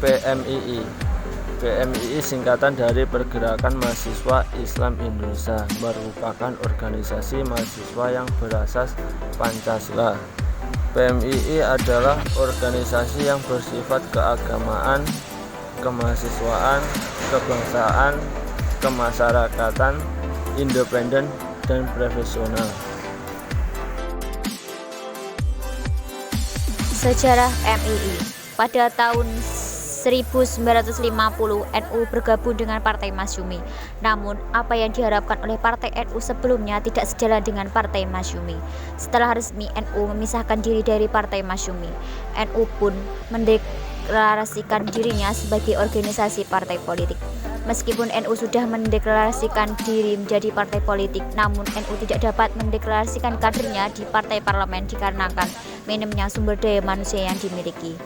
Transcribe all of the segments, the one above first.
PMII. PMII singkatan dari Pergerakan Mahasiswa Islam Indonesia, merupakan organisasi mahasiswa yang berasas Pancasila. PMII adalah organisasi yang bersifat keagamaan, kemahasiswaan, kebangsaan, kemasyarakatan, independen, dan profesional. Sejarah MII. Pada tahun 1950 NU bergabung dengan Partai Masyumi. Namun, apa yang diharapkan oleh Partai NU sebelumnya tidak sejalan dengan Partai Masyumi. Setelah resmi NU memisahkan diri dari Partai Masyumi, NU pun mendeklarasikan dirinya sebagai organisasi partai politik. Meskipun NU sudah mendeklarasikan diri menjadi partai politik, namun NU tidak dapat mendeklarasikan kadernya di partai parlemen dikarenakan minimnya sumber daya manusia yang dimiliki.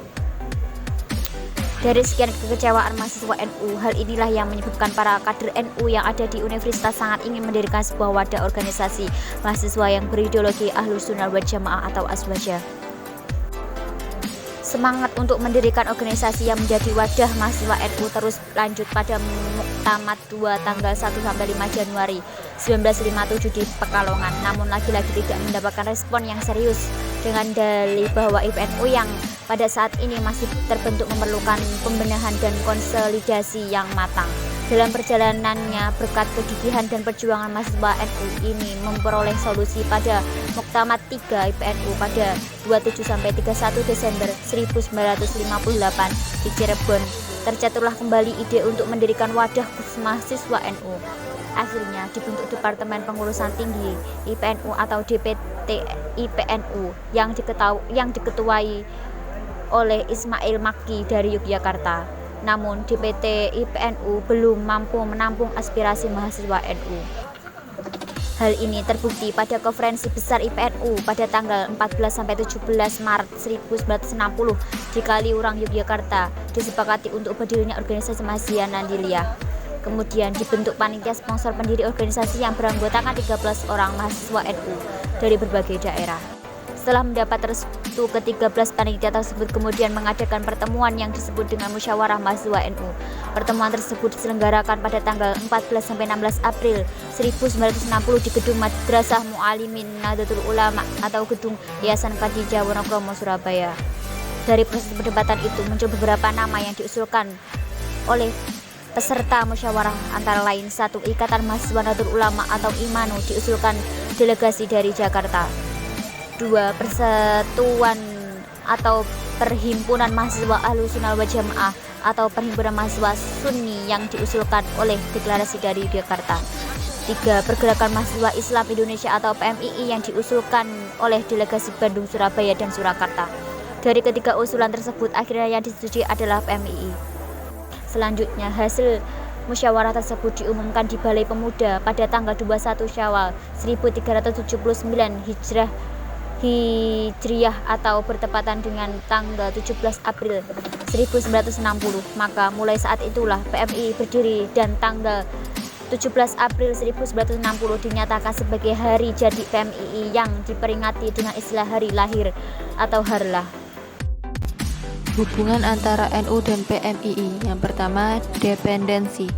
Dari sekian kekecewaan mahasiswa NU, hal inilah yang menyebabkan para kader NU yang ada di universitas sangat ingin mendirikan sebuah wadah organisasi mahasiswa yang berideologi Ahlus Sunnah wal Jamaah atau Aswaja. Semangat untuk mendirikan organisasi yang menjadi wadah mahasiswa NU terus lanjut pada Muktamad 2 tanggal 1-5 Januari 1957 di Pekalongan, namun lagi-lagi tidak mendapatkan respon yang serius dengan dalih bahwa IPNU yang pada saat ini masih terbentuk memerlukan pembenahan dan konsolidasi yang matang. Dalam perjalanannya, berkat kegigihan dan perjuangan mahasiswa NU ini memperoleh solusi pada Muktamad 3 IPNU pada 27-31 Desember 1958 di Cirebon. Tercetuslah kembali ide untuk mendirikan wadah khusus mahasiswa NU. Akhirnya dibentuk Departemen Pengurusan Tinggi IPNU atau DPT IPNU yang diketuai oleh Ismail Makki dari Yogyakarta. Namun DPT IPNU belum mampu menampung aspirasi mahasiswa NU. Hal ini terbukti pada konferensi besar IPNU pada tanggal 14-17 Maret 1960 di Kaliurang, Yogyakarta, disepakati untuk berdirinya organisasi mahasiswa Nandilia. Kemudian dibentuk panitia sponsor pendiri organisasi yang beranggotakan 13 orang mahasiswa NU dari berbagai daerah. Setelah mendapat restu ke-13 panitia tersebut kemudian mengadakan pertemuan yang disebut dengan Musyawarah Mahasiswa NU. Pertemuan tersebut diselenggarakan pada tanggal 14-16 April 1960 di Gedung Madrasah Mu'alimin Nahdlatul Ulama atau Gedung Yayasan Khadijah Wonokromo, Surabaya. Dari proses perdebatan itu muncul beberapa nama yang diusulkan oleh peserta musyawarah, antara lain 1. Ikatan Mahasiswa Nahdlatul Ulama atau IMANU, diusulkan delegasi dari Jakarta. 2. Persatuan atau Perhimpunan Mahasiswa Ahlus Sunnah wal Jamaah atau Perhimpunan Mahasiswa Sunni yang diusulkan oleh deklarasi dari Yogyakarta. 3. Pergerakan Mahasiswa Islam Indonesia atau PMII yang diusulkan oleh delegasi Bandung, Surabaya, dan Surakarta. Dari ketiga usulan tersebut akhirnya yang disetujui adalah PMII. Selanjutnya hasil musyawarah tersebut diumumkan di Balai Pemuda pada tanggal 21 Syawal 1379 Hijriah atau bertepatan dengan tanggal 17 April 1960. Maka mulai saat itulah PMI berdiri dan tanggal 17 April 1960 dinyatakan sebagai hari jadi PMII yang diperingati dengan istilah hari lahir atau harlah. Hubungan antara NU dan PMII. Yang pertama, dependensi.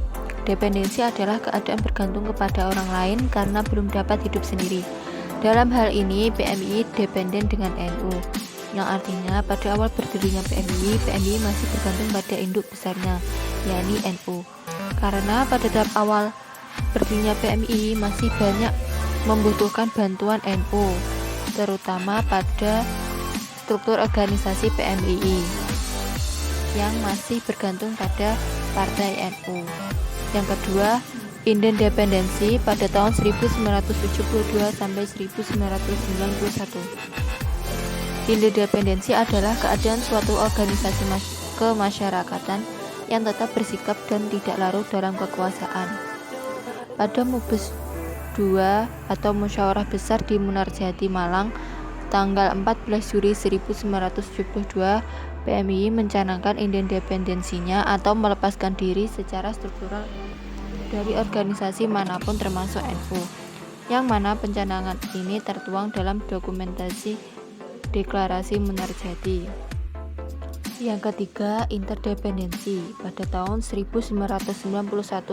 Dependensi adalah keadaan bergantung kepada orang lain karena belum dapat hidup sendiri. Dalam hal ini, PMII dependen dengan NU, yang artinya pada awal berdirinya PMII masih bergantung pada induk besarnya, yakni NU. Karena pada tahap awal berdirinya PMII masih banyak membutuhkan bantuan NU, terutama pada struktur organisasi PMII yang masih bergantung pada partai NU. Yang kedua, independensi pada tahun 1972 sampai 1991. Independensi adalah keadaan suatu organisasi kemasyarakatan yang tetap bersikap dan tidak larut dalam kekuasaan. Pada Mubes 2 atau Musyawarah Besar di Munarjati, Malang, tanggal 14 Juli 1972, PMII mencanangkan independensinya atau melepaskan diri secara struktural dari organisasi manapun termasuk NU, yang mana pencanangan ini tertuang dalam dokumentasi Deklarasi Munarjati. Yang ketiga, interdependensi pada tahun 1991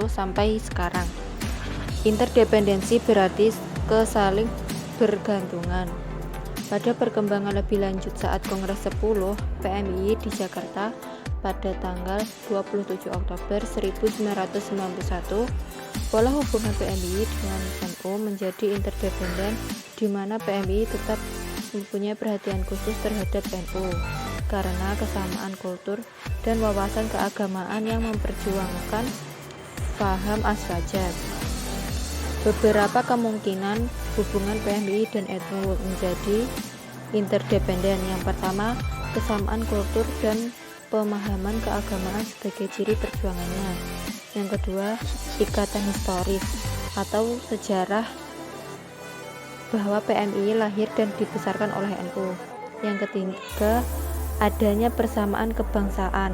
sampai sekarang. Interdependensi berarti kesaling bergantungan. Pada perkembangan lebih lanjut saat Kongres 10 PMII di Jakarta pada tanggal 27 Oktober 1991, pola hubungan PMII dengan NU menjadi interdependen, di mana PMII tetap mempunyai perhatian khusus terhadap NU karena kesamaan kultur dan wawasan keagamaan yang memperjuangkan paham aswajar. Beberapa kemungkinan hubungan PMII dan NU menjadi interdependen. Yang pertama, kesamaan kultur dan pemahaman keagamaan sebagai ciri perjuangannya. Yang kedua, ikatan historis atau sejarah bahwa PMII lahir dan dibesarkan oleh NU. Yang ketiga, adanya persamaan kebangsaan.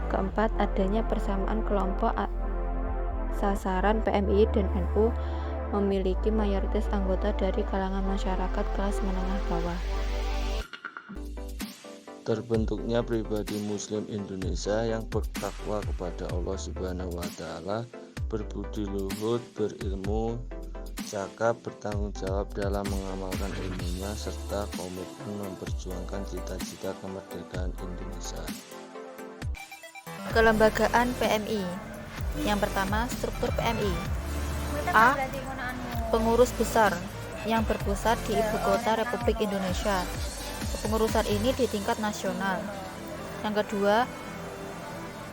Keempat, adanya persamaan kelompok sasaran. PMII dan NU memiliki mayoritas anggota dari kalangan masyarakat kelas menengah bawah. Terbentuknya pribadi Muslim Indonesia yang bertakwa kepada Allah Subhanahu wa Ta'ala, berbudi luhur, berilmu, cakap, bertanggung jawab dalam mengamalkan ilmunya, serta komitmen memperjuangkan cita-cita kemerdekaan Indonesia. Kelembagaan PMI. Yang pertama, struktur PMI. A. Pengurus besar yang berpusat di Ibu Kota Republik Indonesia. Kepengurusan ini di tingkat nasional. Yang kedua,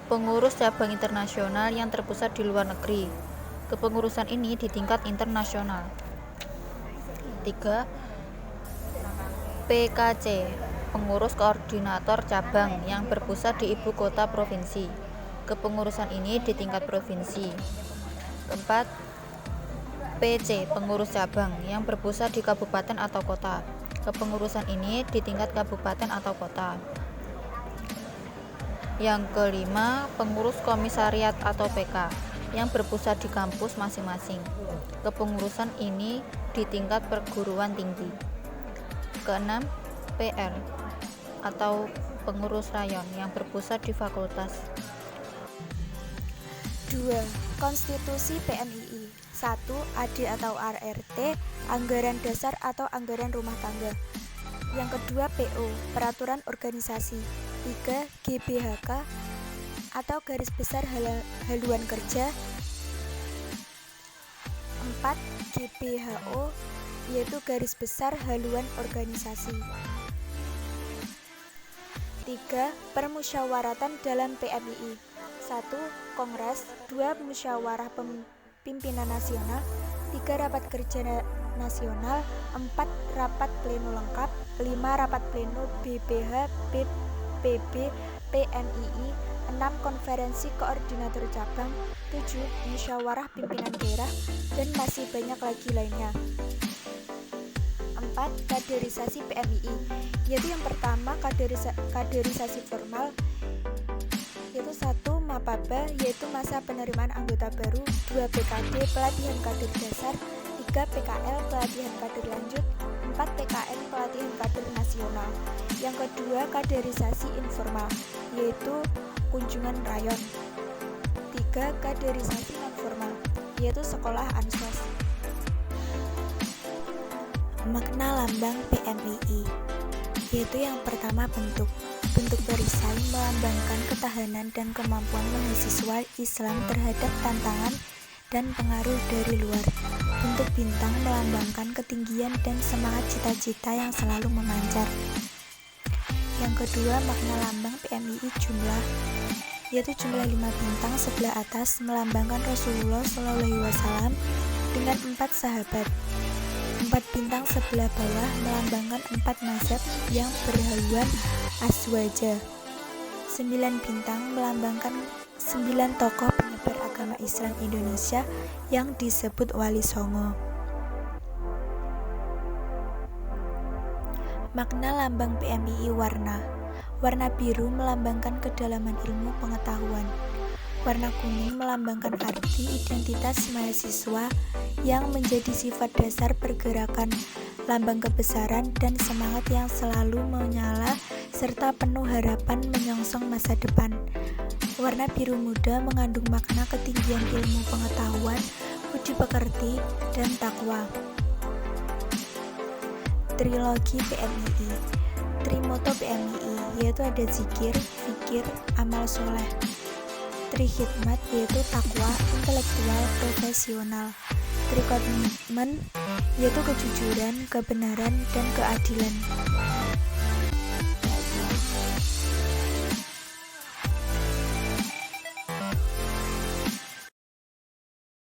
pengurus cabang internasional yang terpusat di luar negeri. Kepengurusan ini di tingkat internasional. 3. PKC, pengurus koordinator cabang yang berpusat di ibu kota provinsi. Kepengurusan ini di tingkat provinsi. 4. PC, pengurus cabang yang berpusat di kabupaten atau kota. Kepengurusan ini di tingkat kabupaten atau kota. Yang kelima, pengurus komisariat atau PK yang berpusat di kampus masing-masing. Kepengurusan ini di tingkat perguruan tinggi. Keenam, PR atau pengurus rayon yang berpusat di fakultas. 2. Konstitusi PMII. 1. AD atau RRT, anggaran dasar atau anggaran rumah tangga. Yang kedua, PO, peraturan organisasi. 3. GBHK atau garis besar haluan kerja. 4. GBHO, yaitu garis besar haluan organisasi. 3. Permusyawaratan dalam PMII. 1. Kongres. 2. Musyawarah Pimpinan Nasional. 3. Rapat Kerja Nasional. 4. Rapat Pleno Lengkap. 5. Rapat Pleno BPH PB PMII. 6. Konferensi Koordinator Cabang. 7. Musyawarah Pimpinan Daerah, dan masih banyak lagi lainnya. 4. Kaderisasi PMII, yaitu yang pertama kaderisasi formal, yaitu 1. Mapaba, yaitu masa penerimaan anggota baru. 2. PKD, pelatihan kader dasar. 3. PKL, pelatihan kader lanjut. 4. PKN, pelatihan kader nasional. Yang kedua, kaderisasi informal, yaitu kunjungan rayon. 3. Kaderisasi non formal, yaitu sekolah ansos. Makna lambang PMII, yaitu yang pertama bentuk perisai melambangkan ketahanan dan kemampuan mahasiswa Islam terhadap tantangan dan pengaruh dari luar. Bentuk bintang melambangkan ketinggian dan semangat cita-cita yang selalu memancar. Yang kedua, makna lambang PMII jumlah, yaitu jumlah 5 bintang sebelah atas melambangkan Rasulullah SAW dengan 4 sahabat. 4 bintang sebelah bawah melambangkan 4 mazhab yang berhaluan aswaja. 9 bintang melambangkan 9 tokoh penyebar agama Islam Indonesia yang disebut Wali Songo. Makna lambang PMII warna. Warna biru melambangkan kedalaman ilmu pengetahuan. Warna kuning melambangkan arti identitas mahasiswa yang menjadi sifat dasar pergerakan, lambang kebesaran dan semangat yang selalu menyala serta penuh harapan menyongsong masa depan. Warna biru muda mengandung makna ketinggian ilmu pengetahuan, budi pekerti, dan takwa. Trilogi PMII. Trimoto PMII yaitu ada zikir, fikir, amal soleh. Trihikmat yaitu takwa, intelektual, profesional. Trikomitmen yaitu kejujuran, kebenaran, dan keadilan.